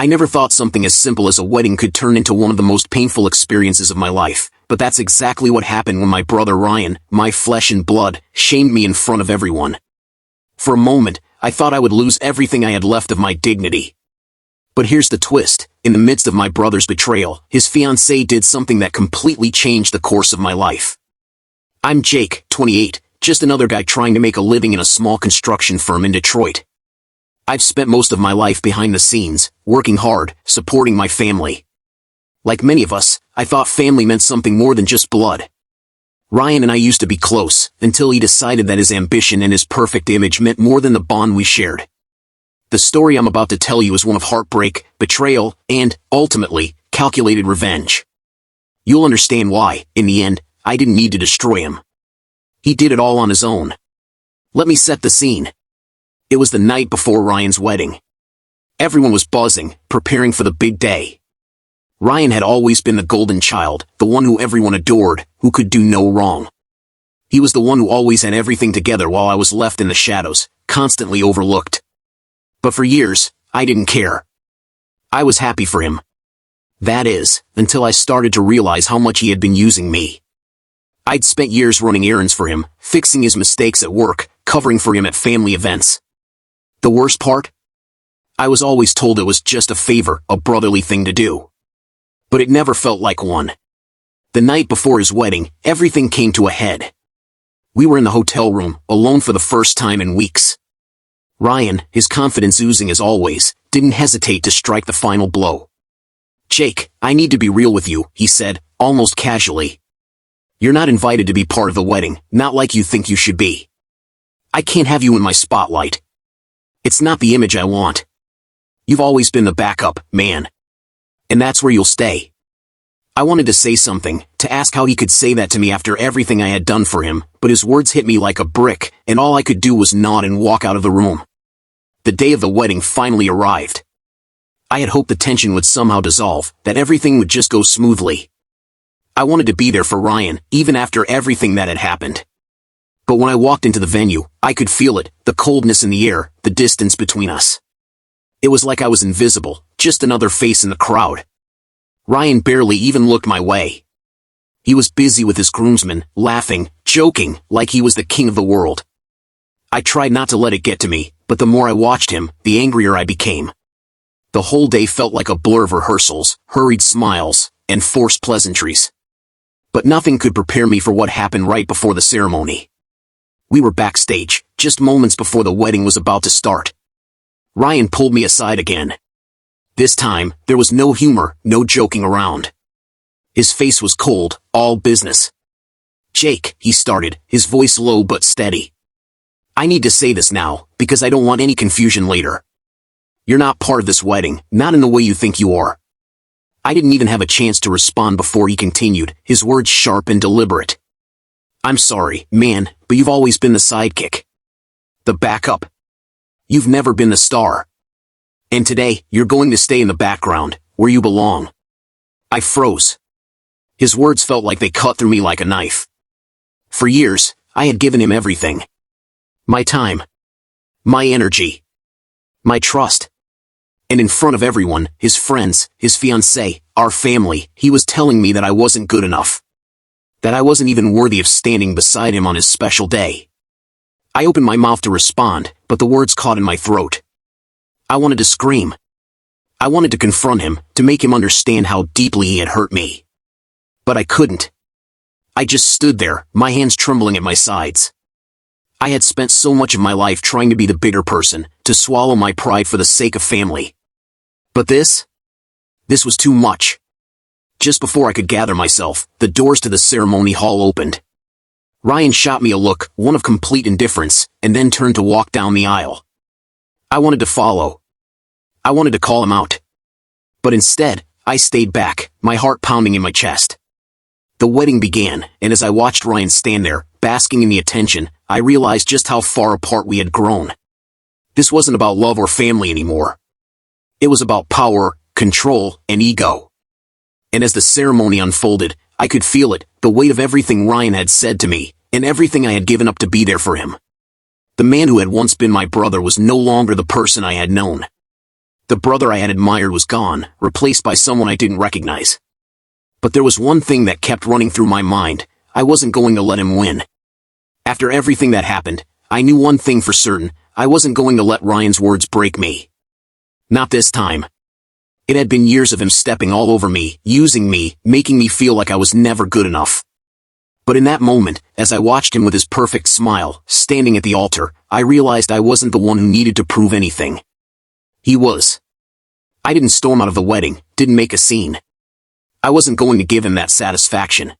I never thought something as simple as a wedding could turn into one of the most painful experiences of my life, but that's exactly what happened when my brother Ryan, my flesh and blood, shamed me in front of everyone. For a moment, I thought I would lose everything I had left of my dignity. But here's the twist. In the midst of my brother's betrayal, his fiancée did something that completely changed the course of my life. I'm Jake, 28, just another guy trying to make a living in a small construction firm in Detroit. I've spent most of my life behind the scenes, working hard, supporting my family. Like many of us, I thought family meant something more than just blood. Ryan and I used to be close, until he decided that his ambition and his perfect image meant more than the bond we shared. The story I'm about to tell you is one of heartbreak, betrayal, and, ultimately, calculated revenge. You'll understand why, in the end, I didn't need to destroy him. He did it all on his own. Let me set the scene. It was the night before Ryan's wedding. Everyone was buzzing, preparing for the big day. Ryan had always been the golden child, the one who everyone adored, who could do no wrong. He was the one who always had everything together while I was left in the shadows, constantly overlooked. But for years, I didn't care. I was happy for him. That is, until I started to realize how much he had been using me. I'd spent years running errands for him, fixing his mistakes at work, covering for him at family events. The worst part? I was always told it was just a favor, a brotherly thing to do. But it never felt like one. The night before his wedding, everything came to a head. We were in the hotel room, alone for the first time in weeks. Ryan, his confidence oozing as always, didn't hesitate to strike the final blow. "Jake, I need to be real with you," he said, almost casually. "You're not invited to be part of the wedding, not like you think you should be. I can't have you in my spotlight. It's not the image I want. You've always been the backup, man. And that's where you'll stay." I wanted to say something, to ask how he could say that to me after everything I had done for him, but his words hit me like a brick, and all I could do was nod and walk out of the room. The day of the wedding finally arrived. I had hoped the tension would somehow dissolve, that everything would just go smoothly. I wanted to be there for Ryan, even after everything that had happened. But when I walked into the venue, I could feel it, the coldness in the air, the distance between us. It was like I was invisible, just another face in the crowd. Ryan barely even looked my way. He was busy with his groomsmen, laughing, joking, like he was the king of the world. I tried not to let it get to me, but the more I watched him, the angrier I became. The whole day felt like a blur of rehearsals, hurried smiles, and forced pleasantries. But nothing could prepare me for what happened right before the ceremony. We were backstage, just moments before the wedding was about to start. Ryan pulled me aside again. This time, there was no humor, no joking around. His face was cold, all business. "Jake," he started, his voice low but steady. "I need to say this now, because I don't want any confusion later. You're not part of this wedding, not in the way you think you are." I didn't even have a chance to respond before he continued, his words sharp and deliberate. "I'm sorry, man, but you've always been the sidekick. The backup. You've never been the star. And today, you're going to stay in the background, where you belong." I froze. His words felt like they cut through me like a knife. For years, I had given him everything. My time. My energy. My trust. And in front of everyone, his friends, his fiancée, our family, he was telling me that I wasn't good enough. That I wasn't even worthy of standing beside him on his special day. I opened my mouth to respond, but the words caught in my throat. I wanted to scream. I wanted to confront him, to make him understand how deeply he had hurt me. But I couldn't. I just stood there, my hands trembling at my sides. I had spent so much of my life trying to be the bigger person, to swallow my pride for the sake of family. But this was too much. Just before I could gather myself, the doors to the ceremony hall opened. Ryan shot me a look, one of complete indifference, and then turned to walk down the aisle. I wanted to follow. I wanted to call him out. But instead, I stayed back, my heart pounding in my chest. The wedding began, and as I watched Ryan stand there, basking in the attention, I realized just how far apart we had grown. This wasn't about love or family anymore. It was about power, control, and ego. And as the ceremony unfolded, I could feel it, the weight of everything Ryan had said to me, and everything I had given up to be there for him. The man who had once been my brother was no longer the person I had known. The brother I had admired was gone, replaced by someone I didn't recognize. But there was one thing that kept running through my mind: I wasn't going to let him win. After everything that happened, I knew one thing for certain: I wasn't going to let Ryan's words break me. Not this time. It had been years of him stepping all over me, using me, making me feel like I was never good enough. But in that moment, as I watched him with his perfect smile, standing at the altar, I realized I wasn't the one who needed to prove anything. He was. I didn't storm out of the wedding, didn't make a scene. I wasn't going to give him that satisfaction.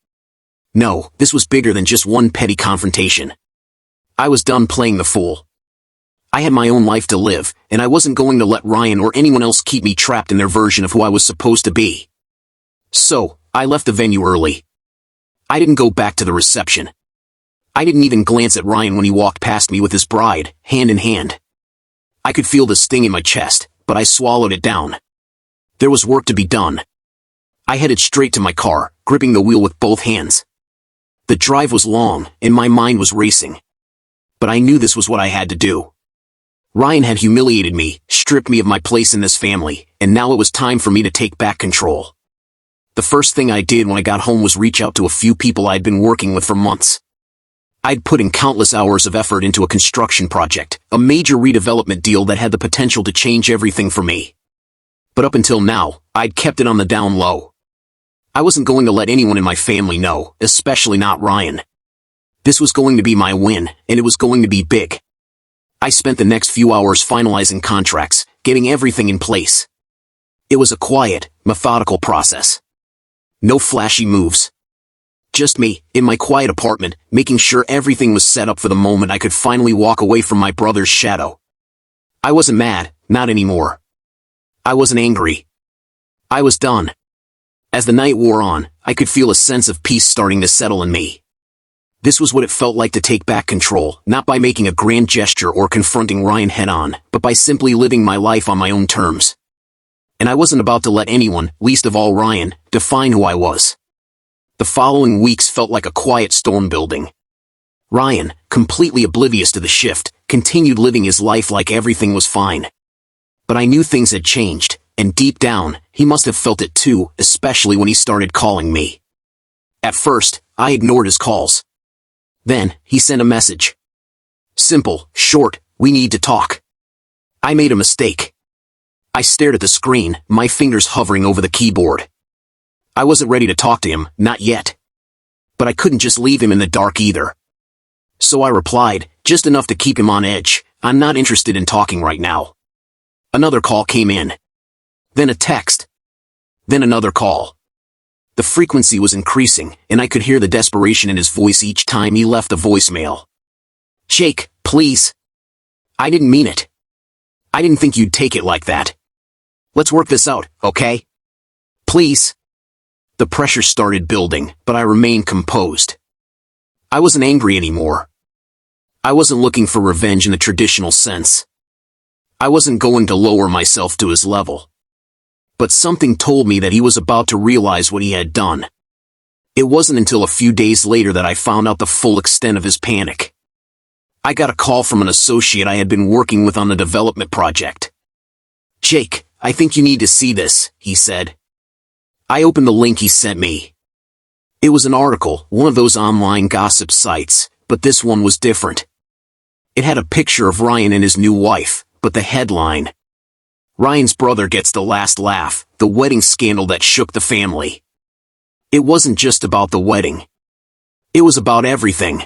No, this was bigger than just one petty confrontation. I was done playing the fool. I had my own life to live, and I wasn't going to let Ryan or anyone else keep me trapped in their version of who I was supposed to be. So, I left the venue early. I didn't go back to the reception. I didn't even glance at Ryan when he walked past me with his bride, hand in hand. I could feel the sting in my chest, but I swallowed it down. There was work to be done. I headed straight to my car, gripping the wheel with both hands. The drive was long, and my mind was racing. But I knew this was what I had to do. Ryan had humiliated me, stripped me of my place in this family, and now it was time for me to take back control. The first thing I did when I got home was reach out to a few people I'd been working with for months. I'd put in countless hours of effort into a construction project, a major redevelopment deal that had the potential to change everything for me. But up until now, I'd kept it on the down low. I wasn't going to let anyone in my family know, especially not Ryan. This was going to be my win, and it was going to be big. I spent the next few hours finalizing contracts, getting everything in place. It was a quiet, methodical process. No flashy moves. Just me, in my quiet apartment, making sure everything was set up for the moment I could finally walk away from my brother's shadow. I wasn't mad, not anymore. I wasn't angry. I was done. As the night wore on, I could feel a sense of peace starting to settle in me. This was what it felt like to take back control, not by making a grand gesture or confronting Ryan head-on, but by simply living my life on my own terms. And I wasn't about to let anyone, least of all Ryan, define who I was. The following weeks felt like a quiet storm building. Ryan, completely oblivious to the shift, continued living his life like everything was fine. But I knew things had changed, and deep down, he must have felt it too, especially when he started calling me. At first, I ignored his calls. Then, he sent a message. Simple, short: we need to talk. I made a mistake. I stared at the screen, my fingers hovering over the keyboard. I wasn't ready to talk to him, not yet. But I couldn't just leave him in the dark either. So I replied, just enough to keep him on edge: I'm not interested in talking right now. Another call came in. Then a text. Then another call. The frequency was increasing, and I could hear the desperation in his voice each time he left a voicemail. Jake, please. I didn't mean it. I didn't think you'd take it like that. Let's work this out, okay? Please. The pressure started building, but I remained composed. I wasn't angry anymore. I wasn't looking for revenge in the traditional sense. I wasn't going to lower myself to his level. But something told me that he was about to realize what he had done. It wasn't until a few days later that I found out the full extent of his panic. I got a call from an associate I had been working with on the development project. Jake, I think you need to see this, he said. I opened the link he sent me. It was an article, one of those online gossip sites, but this one was different. It had a picture of Ryan and his new wife, but the headline: Ryan's brother gets the last laugh, the wedding scandal that shook the family. It wasn't just about the wedding. It was about everything.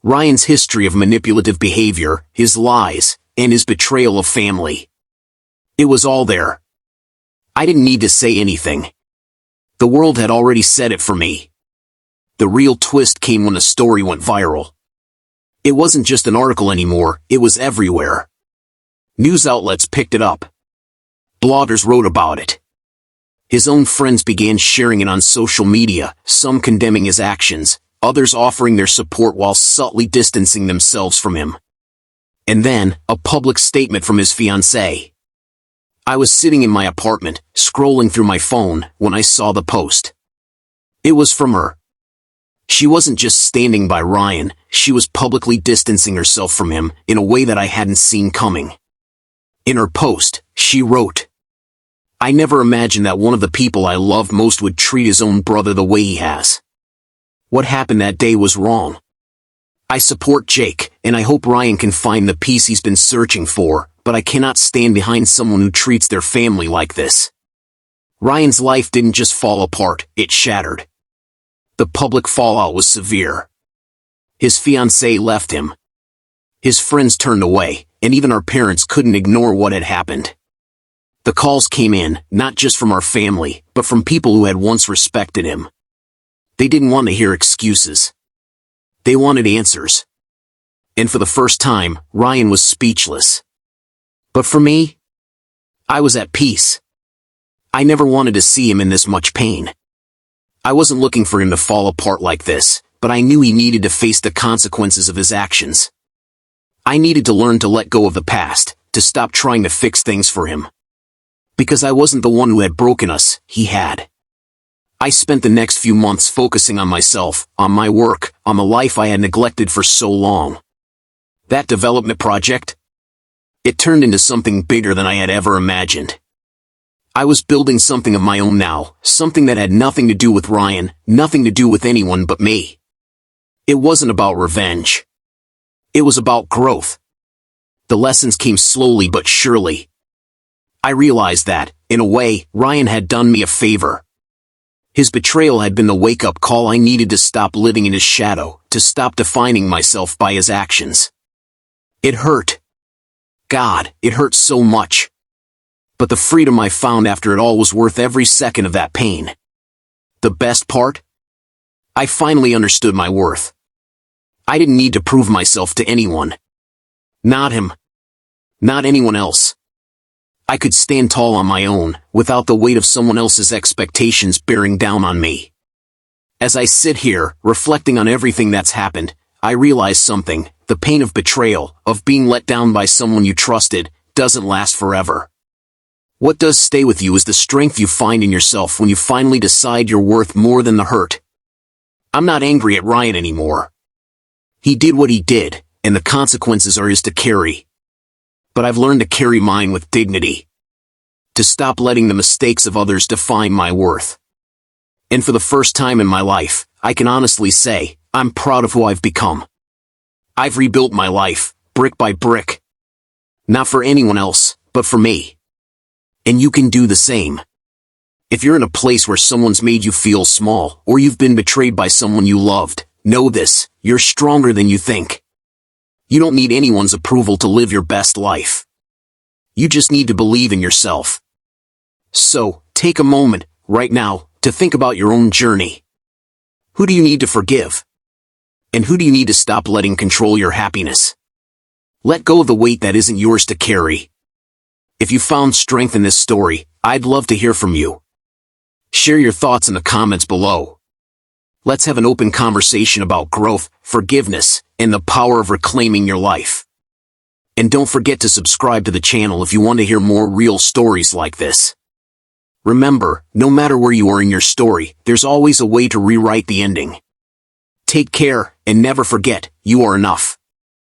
Ryan's history of manipulative behavior, his lies, and his betrayal of family. It was all there. I didn't need to say anything. The world had already said it for me. The real twist came when the story went viral. It wasn't just an article anymore, it was everywhere. News outlets picked it up. Bloggers wrote about it. His own friends began sharing it on social media, some condemning his actions, others offering their support while subtly distancing themselves from him. And then, a public statement from his fiancée. I was sitting in my apartment, scrolling through my phone, when I saw the post. It was from her. She wasn't just standing by Ryan, she was publicly distancing herself from him in a way that I hadn't seen coming. In her post, She wrote, "I never imagined that one of the people I loved most would treat his own brother the way he has. What happened that day was wrong. I support Jake, and I hope Ryan can find the peace he's been searching for, but I cannot stand behind someone who treats their family like this." Ryan's life didn't just fall apart, it shattered. The public fallout was severe. His fiancée left him. His friends turned away, and even our parents couldn't ignore what had happened. The calls came in, not just from our family, but from people who had once respected him. They didn't want to hear excuses. They wanted answers. And for the first time, Ryan was speechless. But for me, I was at peace. I never wanted to see him in this much pain. I wasn't looking for him to fall apart like this, but I knew he needed to face the consequences of his actions. I needed to learn to let go of the past, to stop trying to fix things for him. Because I wasn't the one who had broken us, he had. I spent the next few months focusing on myself, on my work, on the life I had neglected for so long. That development project? It turned into something bigger than I had ever imagined. I was building something of my own now, something that had nothing to do with Ryan, nothing to do with anyone but me. It wasn't about revenge. It was about growth. The lessons came slowly but surely. I realized that, in a way, Ryan had done me a favor. His betrayal had been the wake-up call I needed to stop living in his shadow, to stop defining myself by his actions. It hurt. God, it hurt so much. But the freedom I found after it all was worth every second of that pain. The best part? I finally understood my worth. I didn't need to prove myself to anyone. Not him. Not anyone else. I could stand tall on my own, without the weight of someone else's expectations bearing down on me. As I sit here, reflecting on everything that's happened, I realize something: the pain of betrayal, of being let down by someone you trusted, doesn't last forever. What does stay with you is the strength you find in yourself when you finally decide you're worth more than the hurt. I'm not angry at Ryan anymore. He did what he did, and the consequences are his to carry. But I've learned to carry mine with dignity. To stop letting the mistakes of others define my worth. And for the first time in my life, I can honestly say, I'm proud of who I've become. I've rebuilt my life, brick by brick. Not for anyone else, but for me. And you can do the same. If you're in a place where someone's made you feel small, or you've been betrayed by someone you loved, know this: you're stronger than you think. You don't need anyone's approval to live your best life. You just need to believe in yourself. So, take a moment, right now, to think about your own journey. Who do you need to forgive? And who do you need to stop letting control your happiness? Let go of the weight that isn't yours to carry. If you found strength in this story, I'd love to hear from you. Share your thoughts in the comments below. Let's have an open conversation about growth, forgiveness, and the power of reclaiming your life. And don't forget to subscribe to the channel if you want to hear more real stories like this. Remember, no matter where you are in your story, there's always a way to rewrite the ending. Take care, and never forget, you are enough.